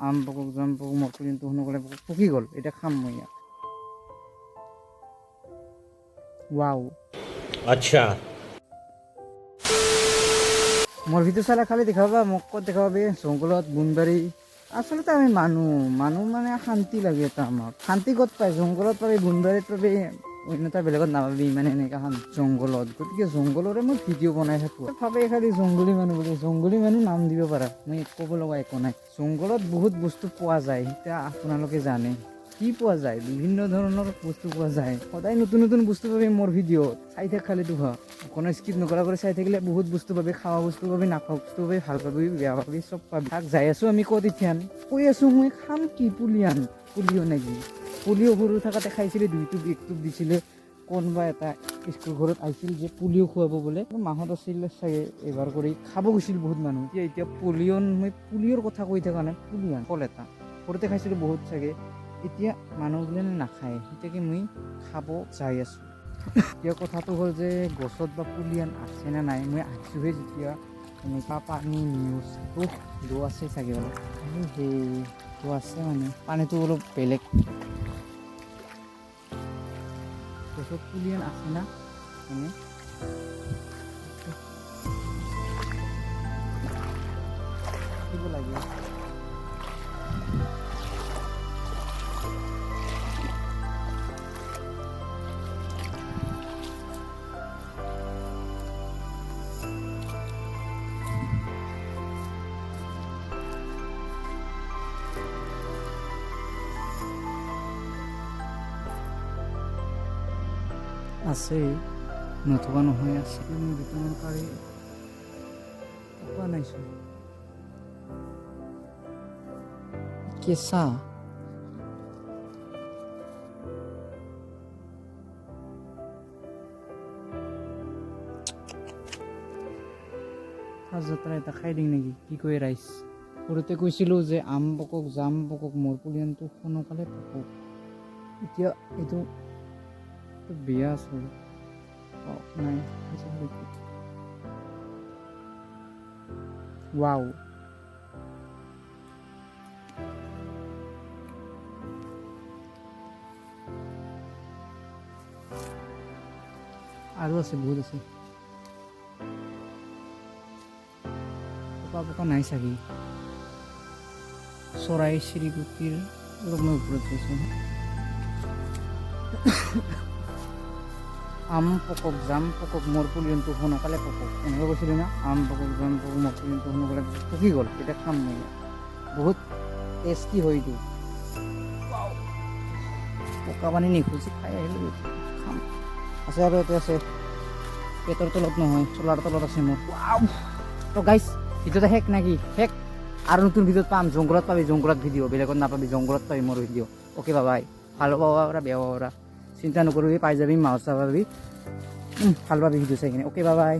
আম পকক জাম পকক মোৰ পুলিটো সোনকালে পকি গ'ল, এতিয়া খাম মই ইয়াক। ৱাও, আচ্ছা। মোৰ ভিডিঅ' চালে খালি দেখাবা মোক, ক'ত দেখাবি জংঘলত বুনবাৰী। আচলতে আমি মানুহ মানে শান্তি লাগে এটা, আমাক শান্তি ক'ত পায়, জংঘলত পাবি, বুনবাৰীত পাবি, অন্য এটা বেলেগত নাপাবি মানে এনেকুৱা জংঘলত। গতিকে জংঘলৰে মই ভিডিঅ' বনাই থাকোঁ। ভাবে খালি জংঘলী মানুহ বুলি, জংঘলী মানুহ নাম দিব পাৰা, মই ক'ব লগা একো নাই। জংঘলত বহুত বস্তু পোৱা যায়, এতিয়া আপোনালোকে জানে কি পোৱা যায়, বিভিন্ন ধৰণৰ বস্তু পোৱা যায়। সদায় নতুন নতুন বস্তু পাবি মোৰ ভিডিঅ'ত, চাই থাক খালি তোক। কোনো স্কিপ নকৰা কৰি চাই থাকিলে বহুত বস্তু পাবি, খাৱা বস্তু পাবি, নাখাৱা বস্তু পাবি, ভাল পাবি, বেয়া পাবি, চব পাবি। তাক যাই আছোঁ আমি ক'ত এতিয়া, কৈ আছোঁ মই খাম কি, পুলিও নেকি, পুলিও সৰু থাকোঁতে খাইছিলে, 2 টোপ 1 টোপ দিছিলে। কোনোবা এটা স্কুল ঘৰত আহিছিল যে পলিঅ' খুৱাব বোলে, মাহত আছিল চাগে, এবাৰ কৰি খাব গৈছিল বহুত মানুহ। এতিয়া মই পুলিঅ'ৰ কথা কৈ থকা নাই, পুলিয়ান ফল এটা সৰুতে খাইছিলোঁ বহুত চাগে, এতিয়া মানুহবোৰে নাখায়, এতিয়া মই খাব যাই আছোঁ। এতিয়া কথাটো হ'ল যে গছত বা পুলিয়ান আছেনে নাই, মই আহিছোঁহে যেতিয়া এনেকুৱা পানী নিউজটো দ আছে চাগে অলপ, সেইটো আছে মানে পানীটো অলপ বেলেগ। গছত পুলিয়ান আছে না মানে দিব লাগে। আছে নথকা নহয়, আছে ভিটামিন কাৰি পোৱা নাইছোঁ। কেঁচা যাত্ৰা এটা খাই দিম নেকি, কি কয় ৰাইজ? সৰুতে কৈছিলোঁ যে আম পকক জাম পকক মোৰ পুলিয়ানটো সোনকালে পকক, এতিয়া এইটো বেয়া আছে নাই। ৱাও, আৰু আছে বহুত আছে, পকা নাই চাগে, চৰাই চিৰিকটিৰ অলপ মই ওপৰত গৈছোঁ। আম পকক জাম পকক মোৰ পুলিটো সোনকালে পকক, এনেকৈ কৈছিলোঁ না, আম পকক জাম পকক মোৰ পুলিটো সোনকালে পকি গ'ল, এতিয়া খাম মই। বহুত টেষ্টি হয় এইটো, পকা পানী নিখুচি খাই আহিলোঁ, খাম। আছে আৰু ইয়াতে আছে, পেটৰ তলত নহয়, চোলাৰ তলত আছে মোৰ। তো গাইছ, ভিডিঅ'টা শেষ নাকি, শেষ। আৰু নতুন ভিডিঅ'ত পাম, জংঘলত পাবি, জংঘলত ভিডিঅ', বেলেগত নাপাবি, জংঘলত পাবি মোৰ ভিডিঅ'। অ'কে বাবাই, ভাল পাব পাৰা বেয়া পাব পাৰা, চিন্তা নকৰিবি, পাই যাবি, মাহত চাব পাবি, ভাল পাবি ভিডিঅ' চাই কিনে। অ'কে বাবাই।